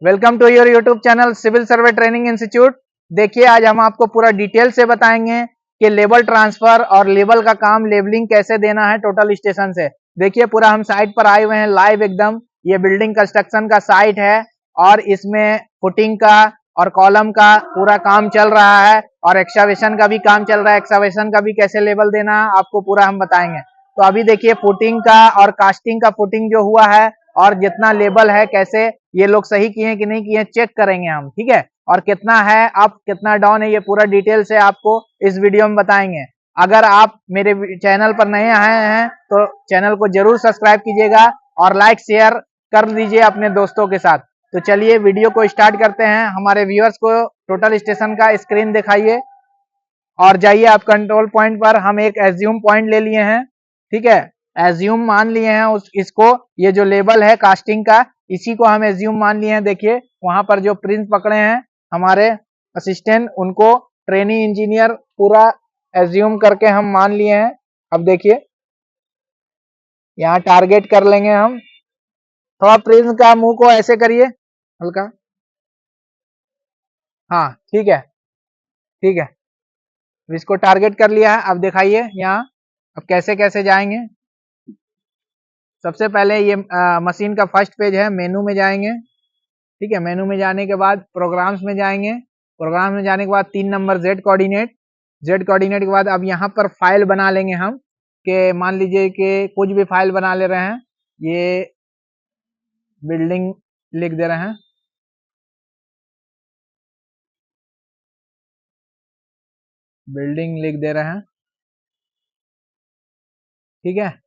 Welcome to your YouTube channel civil survey training institute. देखिए आज हम आपको पूरा डिटेल से बताएंगे कि लेवल ट्रांसफर और लेवल का काम लेवलिंग कैसे देना है टोटल स्टेशन से। देखिए पूरा हम साइट पर आए हुए हैं लाइव एकदम। ये बिल्डिंग कंस्ट्रक्शन का साइट है और इसमें फुटिंग का और कॉलम का पूरा काम चल रहा है और एक्सकवेशन का भी काम चल रहा है। एक्सकवेशन का भी कैसे लेवल देना है आपको पूरा हम बताएंगे। तो अभी देखिए फुटिंग का और कास्टिंग का फुटिंग जो हुआ है और जितना लेवल है कैसे ये लोग सही किए हैं कि नहीं किए चेक करेंगे हम, ठीक है। और कितना है अप कितना डाउन है ये पूरा डिटेल से आपको इस वीडियो में बताएंगे। अगर आप मेरे चैनल पर नए आए हैं तो चैनल को जरूर सब्सक्राइब कीजिएगा और लाइक शेयर कर दीजिए अपने दोस्तों के साथ। तो चलिए वीडियो को स्टार्ट करते हैं। हमारे व्यूअर्स को टोटल स्टेशन का स्क्रीन दिखाइए और जाइए आप कंट्रोल पॉइंट पर। हम एक एज्यूम पॉइंट ले लिए हैं, ठीक है। एज्यूम मान लिए हैं इसको, ये जो लेवल है कास्टिंग का इसी को हम एज्यूम मान लिए हैं। देखिए वहां पर जो प्रिंट पकड़े हैं हमारे असिस्टेंट उनको ट्रेनी इंजीनियर पूरा एज्यूम करके हम मान लिए हैं। अब देखिए यहाँ टारगेट कर लेंगे हम। थोड़ा प्रिंट का मुंह को ऐसे करिए हल्का, हाँ ठीक है ठीक है। इसको टारगेट कर लिया है। अब दिखाइए यहाँ अब कैसे कैसे जाएंगे। सबसे पहले ये मशीन का फर्स्ट पेज है, मेनू में जाएंगे, ठीक है। मेनू में जाने के बाद प्रोग्राम्स में जाएंगे। प्रोग्राम में जाने के बाद 3 number Z coordinate. Z coordinate के बाद अब यहाँ पर फाइल बना लेंगे हम कि मान लीजिए कि कुछ भी फाइल बना ले रहे हैं। ये बिल्डिंग लिख दे रहे हैं, बिल्डिंग लिख दे रहे हैं, ठीक है।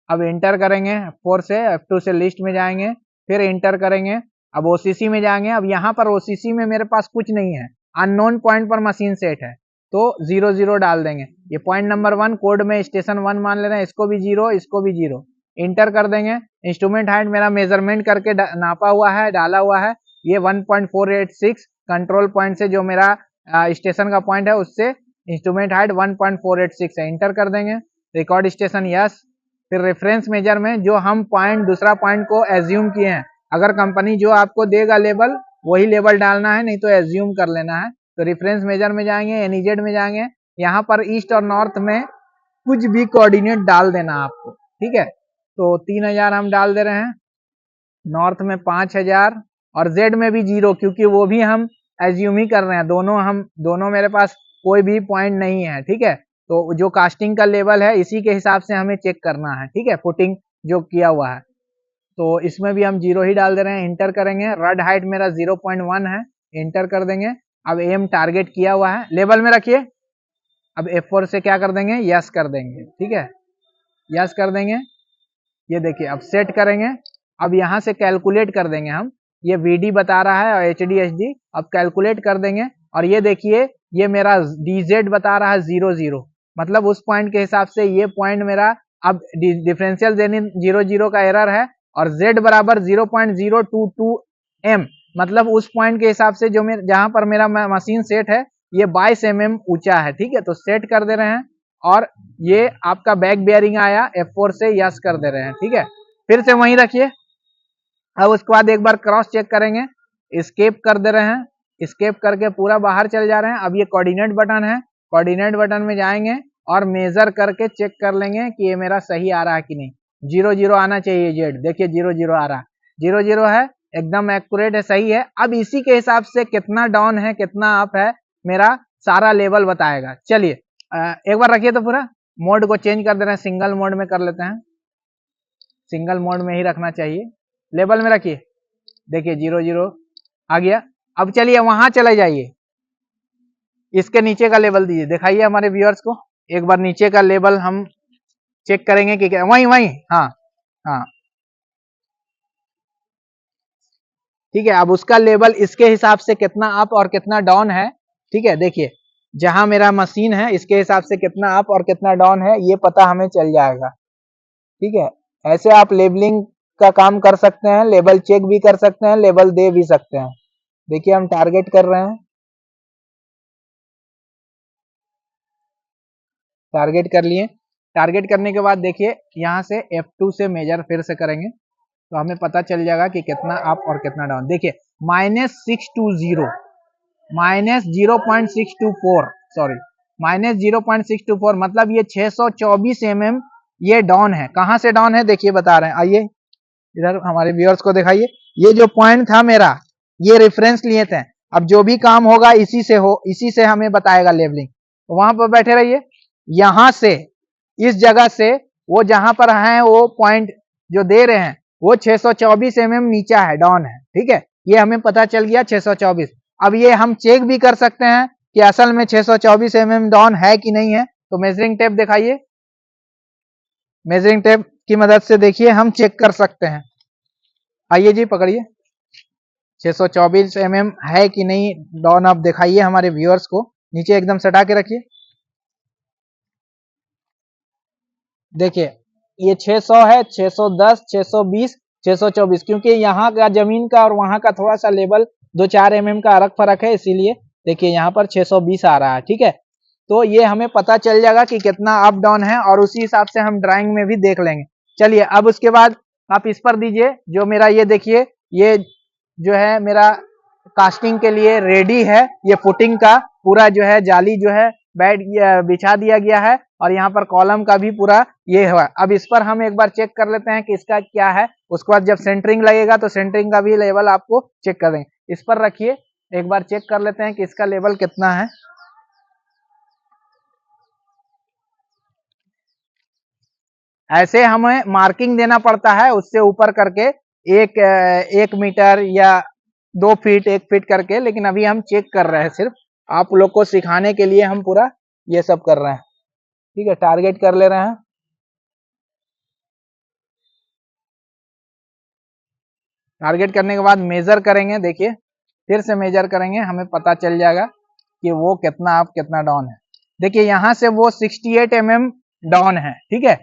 अब इंटर करेंगे F4 से, F2 से लिस्ट में जाएंगे, फिर इंटर करेंगे। अब ओसीसी में जाएंगे। अब यहाँ पर ओसीसी में मेरे पास कुछ नहीं है, अननोन पॉइंट पर मशीन सेट है तो 0 0 डाल देंगे। ये पॉइंट नंबर 1 कोड में स्टेशन 1 मान ले रहे हैं, इसको भी 0 इसको भी 0। इंटर कर देंगे। इंस्ट्रूमेंट हाइट मेरा मेजरमेंट करके नापा हुआ है, डाला हुआ है। ये 1.486 कंट्रोल पॉइंट से जो मेरा स्टेशन का पॉइंट है उससे इंस्ट्रूमेंट हाइट 1.486 है। इंटर कर देंगे। Record station yes. फिर रेफरेंस मेजर में जो हम पॉइंट दूसरा पॉइंट को एज्यूम किए हैं, अगर कंपनी जो आपको देगा लेवल वही लेवल डालना है, नहीं तो एज्यूम कर लेना है। तो रेफरेंस मेजर में जाएंगे, एनईजेड में जाएंगे। यहाँ पर ईस्ट और नॉर्थ में कुछ भी कोऑर्डिनेट डाल देना आपको, ठीक है। तो 3000 हम डाल दे रहे हैं, नॉर्थ में 5000 और जेड में भी 0 क्योंकि वो भी हम एज्यूम ही कर रहे हैं। दोनों मेरे पास कोई भी पॉइंट नहीं है, ठीक है। तो जो कास्टिंग का लेवल है इसी के हिसाब से हमें चेक करना है, ठीक है। फुटिंग जो किया हुआ है तो इसमें भी हम 0 ही डाल दे रहे हैं। इंटर करेंगे। रड हाइट मेरा 0.1 है, इंटर कर देंगे। अब एम टारगेट किया हुआ है, लेवल में रखिए। अब F4 से क्या कर देंगे, यस कर देंगे, ठीक है। यस कर देंगे। ये देखिए अब सेट करेंगे। अब यहाँ से कैलकुलेट कर देंगे हम। ये VD बता रहा है और HD HD, अब कैलकुलेट कर देंगे। और ये देखिए ये मेरा DZ बता रहा है 0 0, मतलब उस पॉइंट के हिसाब से ये पॉइंट मेरा अब डिफरेंशियल देने 0 0 का एरर है और Z बराबर 0.022 M, मतलब उस पॉइंट के हिसाब से जो जहां पर मेरा मशीन सेट है ये 22 mm ऊंचा है, ठीक है। तो सेट कर दे रहे हैं और ये आपका बैक बेयरिंग आया। F4 से यस कर दे रहे हैं, ठीक है। फिर से वहीं रखिए। अब उसके बाद एक बार क्रॉस चेक करेंगे, स्केप कर दे रहे हैं, स्केप करके पूरा बाहर चल जा रहे हैं। अब ये कोऑर्डिनेट बटन है, कोऑर्डिनेट बटन में जाएंगे और मेजर करके चेक कर लेंगे कि ये मेरा सही आ रहा है कि नहीं। 0 0 आना चाहिए जेड, देखिए 0 0 आ रहा है, 0 0 है, एकदम एक्यूरेट है, सही है। अब इसी के हिसाब से कितना डाउन है कितना अप है मेरा सारा लेवल बताएगा। चलिए एक बार रखिए तो पूरा मोड को चेंज कर दे रहे हैं, सिंगल मोड में कर लेते हैं। सिंगल मोड में ही रखना चाहिए। लेवल में रखिए, देखिए 0 0 आ गया। अब चलिए वहां चले जाइए, इसके नीचे का लेवल दीजिए, दिखाइए हमारे व्यूअर्स को। एक बार नीचे का लेवल हम चेक करेंगे कि क्या वहीं वहीं, हाँ हाँ ठीक है। अब उसका लेवल इसके हिसाब से कितना अप और कितना डाउन है, ठीक है। देखिए जहां मेरा मशीन है इसके हिसाब से कितना अप और कितना डाउन है ये पता हमें चल जाएगा, ठीक है। ऐसे आप लेबलिंग का काम कर सकते हैं, लेवल चेक भी कर सकते हैं, लेवल दे भी सकते हैं। देखिए हम टारगेट कर रहे हैं, टारगेट कर लिए। टारगेट करने के बाद देखिए यहाँ से F2 से मेजर फिर से करेंगे तो हमें पता चल जाएगा कि कितना अप और कितना डाउन। देखिए -620 -0.624 सॉरी -0.624 मतलब ये 624 mm ये डाउन है। कहां से डाउन है देखिए बता रहे हैं। आइए इधर हमारे व्यूअर्स को दिखाइए। ये जो पॉइंट था मेरा, ये रेफरेंस लिए थे। अब जो भी काम होगा इसी से हमें बताएगा लेवलिंग। तो वहां पर बैठे रहिए। यहां से इस जगह से वो जहां पर है वो पॉइंट जो दे रहे हैं वो 624 mm नीचा है, डाउन है। ठीक है, ये हमें पता चल गया 624। अब ये हम चेक भी कर सकते हैं कि असल में 624 mm डाउन है कि नहीं है। तो मेजरिंग टेप दिखाइए। मेजरिंग टेप की मदद से देखिए हम चेक कर सकते हैं। आइए जी पकड़िए। 624 mm है कि नहीं डाउन, आप दिखाइए हमारे व्यूअर्स को। नीचे एकदम सटा के रखिए। देखिए ये 600 है, 610, 620, 624, क्योंकि यहाँ का जमीन का और वहां का थोड़ा सा लेवल 2-4 mm का फर्क है, इसीलिए देखिए यहाँ पर 620 आ रहा है। ठीक है, तो ये हमें पता चल जाएगा कि कितना अप डाउन है और उसी हिसाब से हम ड्राइंग में भी देख लेंगे। चलिए अब उसके बाद आप इस पर दीजिए। जो मेरा ये देखिए, ये जो है मेरा कास्टिंग के लिए रेडी है। ये फुटिंग का पूरा जो है जाली जो है बैठ बिछा दिया गया है और यहाँ पर कॉलम का भी पूरा ये है। अब इस पर हम एक बार चेक कर लेते हैं कि इसका क्या है। उसके बाद जब सेंटरिंग लगेगा तो सेंटरिंग का भी लेवल आपको चेक कर देंगे। इस पर रखिए, एक बार चेक कर लेते हैं कि इसका लेवल कितना है। ऐसे हमें मार्किंग देना पड़ता है उससे ऊपर करके, 1 मीटर या 2 फीट 1 फीट करके, लेकिन अभी हम चेक कर रहे हैं। सिर्फ आप लोग को सिखाने के लिए हम पूरा ये सब कर रहे हैं। ठीक है, टारगेट कर ले रहे हैं। टारगेट करने के बाद मेजर करेंगे। देखिए फिर से मेजर करेंगे, हमें पता चल जाएगा कि वो कितना अप कितना डाउन है। देखिए यहाँ से वो 68 mm डाउन है। ठीक है,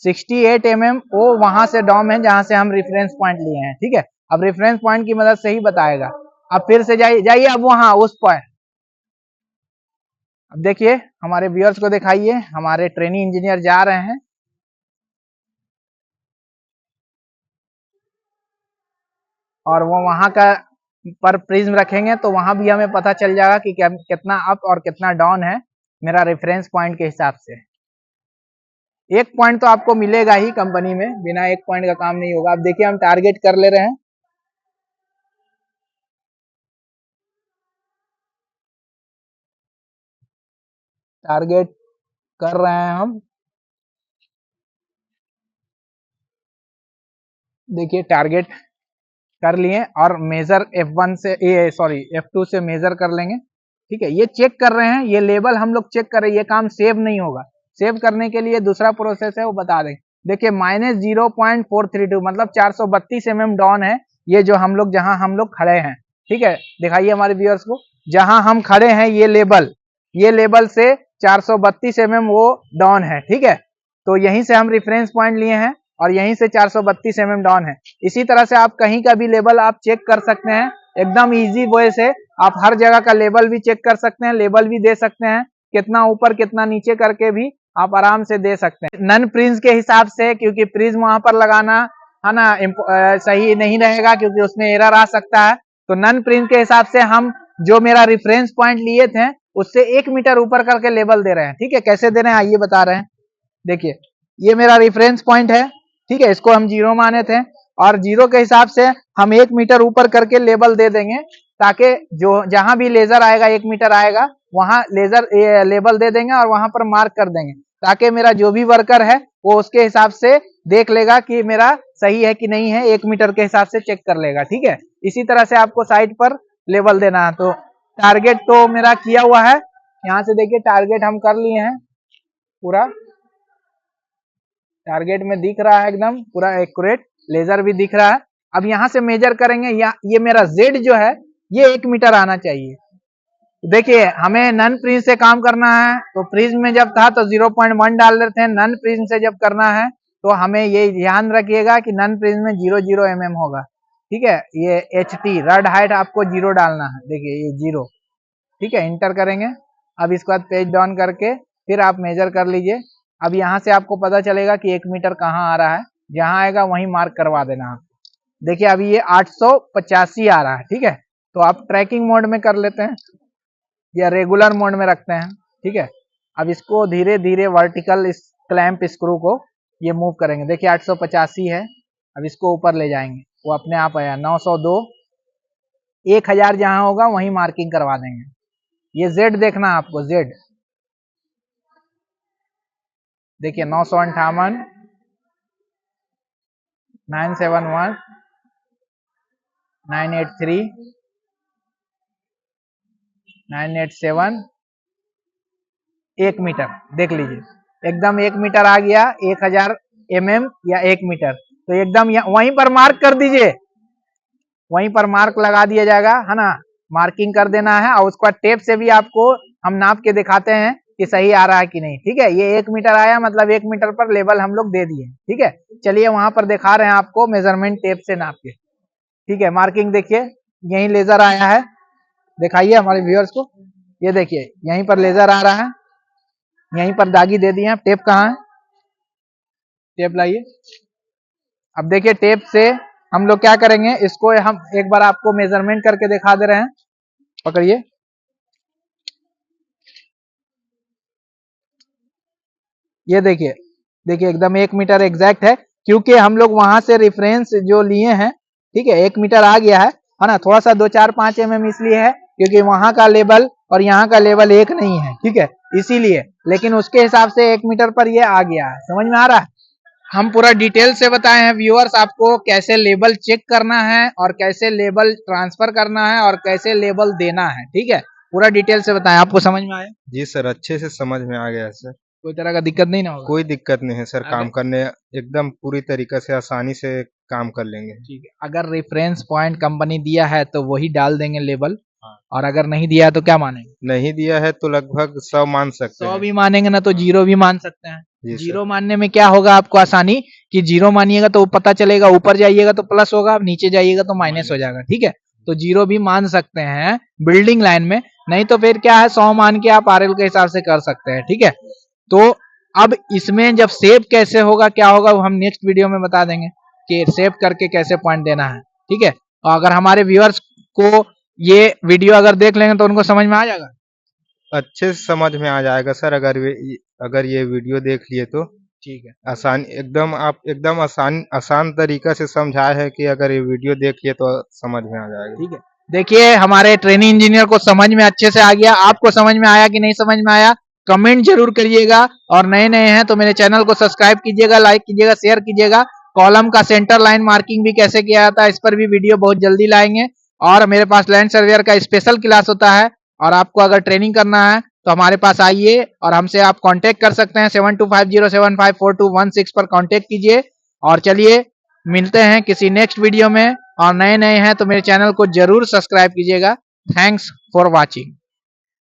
68 mm वो वहां से डाउन है जहां से हम रेफरेंस पॉइंट लिए हैं। ठीक है, अब रेफरेंस पॉइंट की मदद से ही बताएगा। अब फिर से जाइए अब वहां उस पॉइंट। अब देखिए हमारे व्यूअर्स को दिखाइए, हमारे ट्रेनिंग इंजीनियर जा रहे हैं और वो वहां का पर प्रिज्म रखेंगे तो वहां भी हमें पता चल जाएगा कि कितना अप और कितना डाउन है मेरा रेफरेंस पॉइंट के हिसाब से। एक पॉइंट तो आपको मिलेगा ही कंपनी में, बिना एक पॉइंट का काम नहीं होगा। अब देखिए हम टारगेट कर ले रहे हैं। टारगेट कर रहे हैं हम। देखिए टारगेट कर लिए और मेजर F1 से F2 से मेजर कर लेंगे। ठीक है, ये चेक कर रहे हैं, ये लेवल हम लोग चेक कर रहे हैं। ये काम सेव नहीं होगा, सेव करने के लिए दूसरा प्रोसेस है वो बता देंगे। देखिए -0.432 मतलब 432 mm डाउन है ये जो हम लोग जहां हम लोग खड़े हैं। ठीक है, दिखाइए हमारे व्यूअर्स को, जहां हम खड़े हैं ये लेवल से 432 mm वो डाउन है। ठीक है, तो यहीं से हम रेफरेंस पॉइंट लिए हैं और यहीं से 432 mm डाउन है। इसी तरह से आप कहीं का भी लेवल आप चेक कर सकते हैं एकदम इजी वे से। आप हर जगह का लेवल भी चेक कर सकते हैं, लेवल भी दे सकते हैं, कितना ऊपर कितना नीचे करके भी आप आराम से दे सकते हैं। नन प्रिज्म के हिसाब से, क्योंकि प्रिज्म वहां पर लगाना है ना सही नहीं रहेगा क्योंकि उसमें एरर आ सकता है। तो नन प्रिज्म के हिसाब से हम जो मेरा रेफरेंस पॉइंट लिए थे उससे 1 मीटर ऊपर करके लेवल दे रहे हैं। ठीक है, कैसे दे रहे हैं आइए बता रहे हैं। देखिए ये मेरा रेफरेंस पॉइंट है। ठीक है, इसको हम 0 माने थे और 0 के हिसाब से हम 1 मीटर ऊपर करके लेवल दे देंगे, ताकि जो जहां भी लेजर आएगा 1 मीटर आएगा वहां लेजर लेवल दे देंगे और वहां पर मार्क कर देंगे, ताकि मेरा जो भी वर्कर है वो उसके हिसाब से देख लेगा कि मेरा सही है कि नहीं है, 1 मीटर के हिसाब से चेक कर लेगा। ठीक है, इसी तरह से आपको साइड पर लेवल देना है। तो टारगेट तो मेरा किया हुआ है, यहाँ से देखिए टारगेट हम कर लिए हैं पूरा। टारगेट में दिख रहा है एकदम पूरा एक्यूरेट, लेजर भी दिख रहा है। अब यहाँ से मेजर करेंगे, ये मेरा जेड जो है ये 1 मीटर आना चाहिए। देखिए हमें नन प्रिज्म से काम करना है, तो प्रिज्म में जब था तो 0.1 डाल रहे थे। नन प्रिज्म से जब करना है तो हमें ये ध्यान रखिएगा कि नन प्रिज्म में 0.0 mm होगा। ठीक है, ये HT रड हाइट आपको 0 डालना है। देखिए ये 0। ठीक है, इंटर करेंगे। अब इसके बाद पेज डाउन करके फिर आप मेजर कर लीजिए। अब यहाँ से आपको पता चलेगा कि 1 मीटर कहाँ आ रहा है, जहां आएगा वहीं मार्क करवा देना। देखिए अभी ये 885 आ रहा है। ठीक है, तो आप ट्रैकिंग मोड में कर लेते हैं या रेगुलर मोड में रखते हैं, ठीक है। अब इसको धीरे धीरे वर्टिकल इस क्लैंप स्क्रू को ये मूव करेंगे। देखिए 885 है, अब इसको ऊपर ले जाएंगे, वो अपने आप आया 902, 1000 जहां होगा वहीं मार्किंग करवा देंगे। ये जेड देखना आपको, जेड देखिए 958, 971, 983, 987, 1 मीटर देख लीजिए एकदम 1 मीटर आ गया, 1000 mm या 1 मीटर। तो एकदम वहीं पर मार्क कर दीजिए, वहीं पर मार्क लगा दिया जाएगा, है ना। मार्किंग कर देना है और उसका टेप से भी आपको हम नाप के दिखाते हैं कि सही आ रहा है कि नहीं, ठीक है। ये 1 मीटर आया मतलब 1 मीटर पर लेवल हम लोग दे दिए, ठीक है। चलिए वहां पर दिखा रहे हैं आपको मेजरमेंट टेप से नाप के, ठीक है। मार्किंग देखिए यही लेजर आया है, दिखाइए हमारे व्यूअर्स को, ये देखिए यहीं पर लेजर आ रहा है, यहीं पर दागी दे दिए। टेप कहाँ है, टेप लाइए। अब देखिए टेप से हम लोग क्या करेंगे, इसको हम एक बार आपको मेजरमेंट करके दिखा दे रहे हैं, पकड़िए। ये देखिए, देखिए एकदम 1 मीटर एग्जैक्ट है, क्योंकि हम लोग वहां से रेफरेंस जो लिए हैं, ठीक है। 1 मीटर आ गया है ना। थोड़ा सा 2, 4, 5 mm इसलिए है क्योंकि वहां का लेवल और यहाँ का लेवल एक नहीं है, ठीक है, इसीलिए। लेकिन उसके हिसाब से 1 मीटर पर ये आ गया है, समझ में आ रहा है। हम पूरा डिटेल से बताए हैं व्यूअर्स आपको कैसे लेबल चेक करना है और कैसे लेबल ट्रांसफर करना है और कैसे लेबल देना है, ठीक है। पूरा डिटेल से बताएं, आपको समझ में आया? जी सर, अच्छे से समझ में आ गया सर। कोई तरह का दिक्कत नहीं ना होगा? कोई दिक्कत नहीं है सर, काम करने एकदम पूरी तरीके से आसानी से काम कर लेंगे। ठीक है, अगर रेफरेंस पॉइंट कंपनी दिया है तो वही डाल देंगे लेबल, हाँ। और अगर नहीं दिया है तो क्या मानेंगे? नहीं दिया है तो लगभग 100 मान सकते 100 हैं। भी मानेंगे ना तो 0 भी मान सकते हैं। जी जीरो मानने में क्या होगा आपको आसानी, कि 0 मानिएगा तो पता चलेगा, ऊपर जाइएगा तो प्लस होगा, नीचे जाइएगा तो माइनस हो जाएगा, ठीक है। तो 0 भी मान सकते हैं बिल्डिंग लाइन में, नहीं तो फिर क्या है 100 मान के आप आरएल के हिसाब से कर सकते हैं, ठीक है। तो अब इसमें जब सेव कैसे होगा, क्या होगा, वो हम नेक्स्ट वीडियो में बता देंगे कि सेव करके कैसे पॉइंट देना है, ठीक है। और अगर हमारे व्यूअर्स को ये वीडियो अगर देख लेंगे तो उनको समझ में आ जाएगा, अच्छे से समझ में आ जाएगा सर। अगर ये वीडियो देख लिए तो ठीक है। आसान एकदम, आप एकदम आसान तरीका से समझाए है कि अगर ये वीडियो देख लिए तो समझ में आ जाएगा, ठीक है। देखिए हमारे ट्रेनिंग इंजीनियर को समझ में अच्छे से आ गया, आपको समझ में आया कि नहीं समझ में आया, कमेंट जरूर करिएगा। और नए नए हैं तो मेरे चैनल को सब्सक्राइब कीजिएगा, लाइक कीजिएगा, शेयर कीजिएगा। कॉलम का सेंटर लाइन मार्किंग भी कैसे किया जाता है इस पर भी वीडियो बहुत जल्दी लाएंगे। और मेरे पास लैंड सर्वेयर का स्पेशल क्लास होता है, और आपको अगर ट्रेनिंग करना है तो हमारे पास आइए और हमसे आप कांटेक्ट कर सकते हैं। 7250754216 पर कांटेक्ट कीजिए। और चलिए मिलते हैं किसी नेक्स्ट वीडियो में, और नए नए हैं तो मेरे चैनल को जरूर सब्सक्राइब कीजिएगा। Thanks for watching.